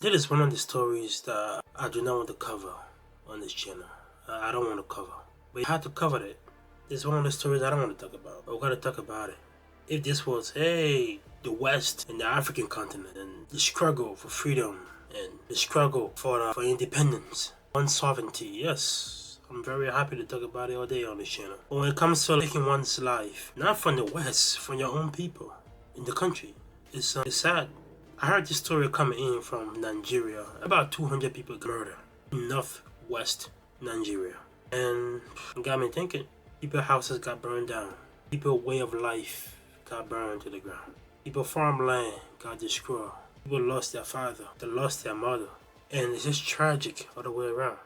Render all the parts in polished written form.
That is one of the stories that I do not want to cover on this channel. I don't want to cover. But I had to cover it. It's one of the stories I don't want to talk about. But we gotta talk about it. If this was, hey, the West and the African continent and the struggle for freedom and the struggle for independence, one sovereignty, yes, I'm very happy to talk about it all day on this channel. But when it comes to taking one's life, not from the West, from your own people in the country, it's sad. I heard this story coming in from Nigeria. About 200 people got murdered in northwest Nigeria. And it got me thinking. People's houses got burned down. People's way of life got burned to the ground. People's farmland got destroyed. People lost their father. They lost their mother. And it's just tragic all the way around.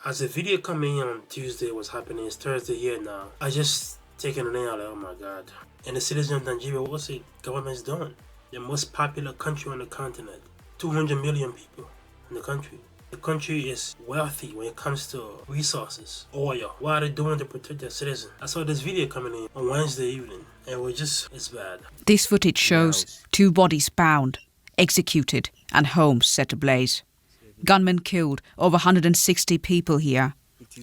As the video coming in on Tuesday was happening, it's Thursday here now. I just taken it in out like, oh my God. And the citizens of Nigeria, what's the government's doing? The most popular country on the continent. 200 million people in the country. The country is wealthy when it comes to resources, oil. What are they doing to protect their citizens? I saw this video coming in on Wednesday evening, and it's bad. This footage shows 2 bodies bound, executed, and homes set ablaze. Gunmen killed over 160 people here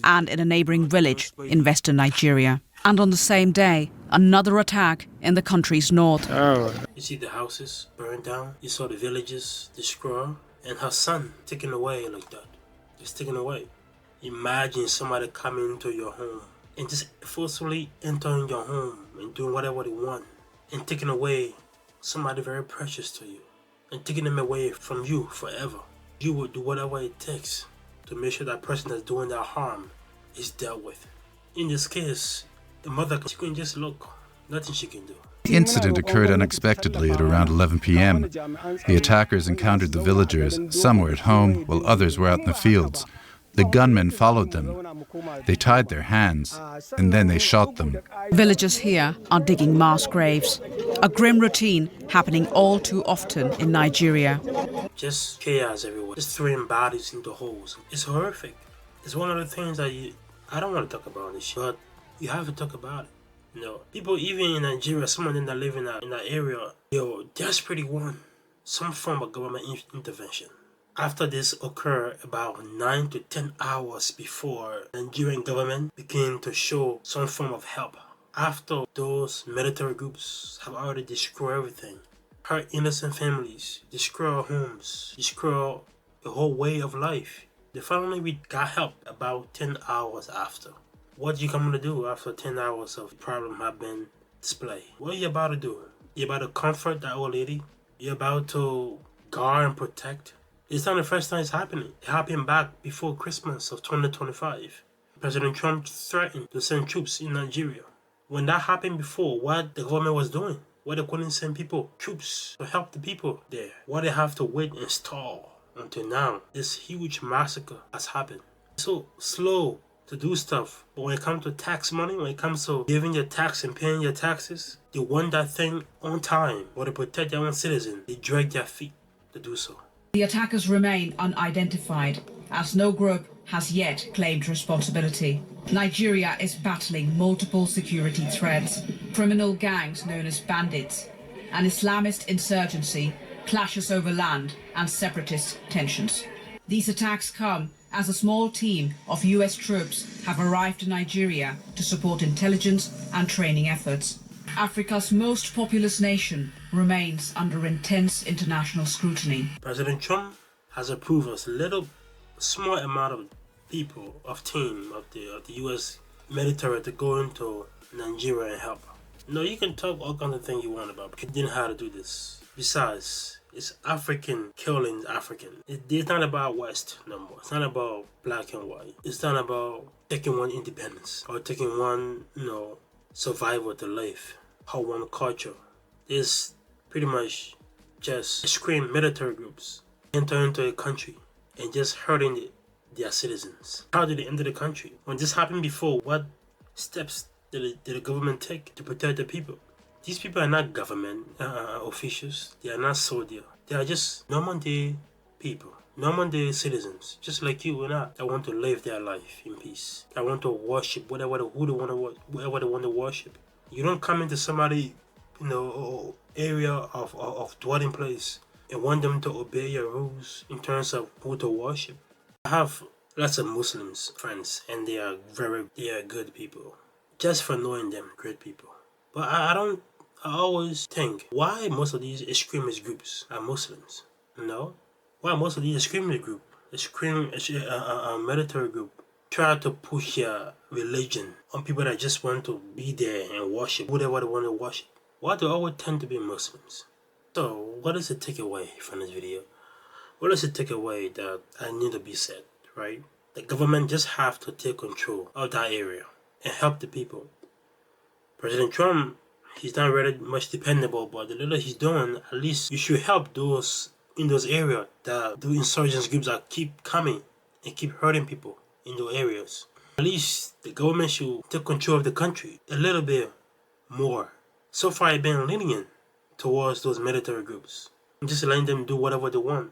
and in a neighbouring village in western Nigeria. And on the same day, another attack in the country's north. You see the houses burned down, you saw the villages destroyed, and her son taken away like that. Just taken away. Imagine somebody coming into your home and just forcefully entering your home and doing whatever they want and taking away somebody very precious to you and taking them away from you forever. You will do whatever it takes to make sure that person that's doing that harm is dealt with. In this case, the mother, she couldn't just look. Nothing she can do. The incident occurred unexpectedly at around 11 p.m. The attackers encountered the villagers. Some were at home, while others were out in the fields. The gunmen followed them. They tied their hands, and then they shot them. Villagers here are digging mass graves, a grim routine happening all too often in Nigeria. Just chaos everywhere, just throwing bodies into holes. It's horrific. It's one of the things that I don't want to talk about this, but you have to talk about it. You know, people even in Nigeria, some of them that live in that area, desperately want some form of government intervention. After this occurred about 9 to 10 hours before the Nigerian government began to show some form of help. After those military groups have already destroyed everything, hurt innocent families, destroyed homes, destroyed the whole way of life. We got help about 10 hours after. What you coming to do after 10 hours of problem have been displayed? What are you about to do? You about to comfort that old lady? You about to guard and protect? It's not the first time it's happening. It happened back before Christmas of 2025. President Trump threatened to send troops in Nigeria. When that happened before, what the government was doing? Why they couldn't send troops to help the people there? Why they have to wait and stall until now? This huge massacre has happened. So slow to do stuff, but when it comes to tax money, when it comes to giving your tax and paying your taxes, they want that thing on time, or to protect their own citizens, they drag their feet to do so. The attackers remain unidentified, as no group has yet claimed responsibility. Nigeria is battling multiple security threats, criminal gangs known as bandits, and Islamist insurgency, clashes over land, and separatist tensions. These attacks come as a small team of US troops have arrived in Nigeria to support intelligence and training efforts. Africa's most populous nation remains under intense international scrutiny. President Trump has approved a small amount of people, of the US military to go into Nigeria and help. No, you can talk all kinds of things you want about, but you didn't know how to do this. Besides, it's African killing African. It's not about West no more. It's not about black and white. It's not about taking one independence or taking one, survival to live or one culture. It's pretty much just extreme military groups enter into a country and just hurting their citizens. How did they enter the country? When this happened before, what steps did the government take to protect the people? These people are not government officials. They are not soldiers. They are just normal day people, normal day citizens, just like you and I, that want to live their life in peace. That want to worship whatever they want to worship. You don't come into somebody, area of dwelling place and want them to obey your rules in terms of who to worship. I have lots of Muslims friends, and they are good people. Just for knowing them, great people. But I always think, why most of these extremist groups are Muslims? No? Why most of these extremist groups, military group, try to push religion on people that just want to be there and worship whatever they want to worship? Why do they always tend to be Muslims? So, what is the takeaway from this video? What is the takeaway that I need to be said, right? The government just have to take control of that area and help the people. President Trump, he's not really much dependable, but the little he's doing, at least you should help those in those areas that the insurgents groups that keep coming and keep hurting people in those areas. At least the government should take control of the country a little bit more. So far, it's been lenient towards those military groups. Just letting them do whatever they want.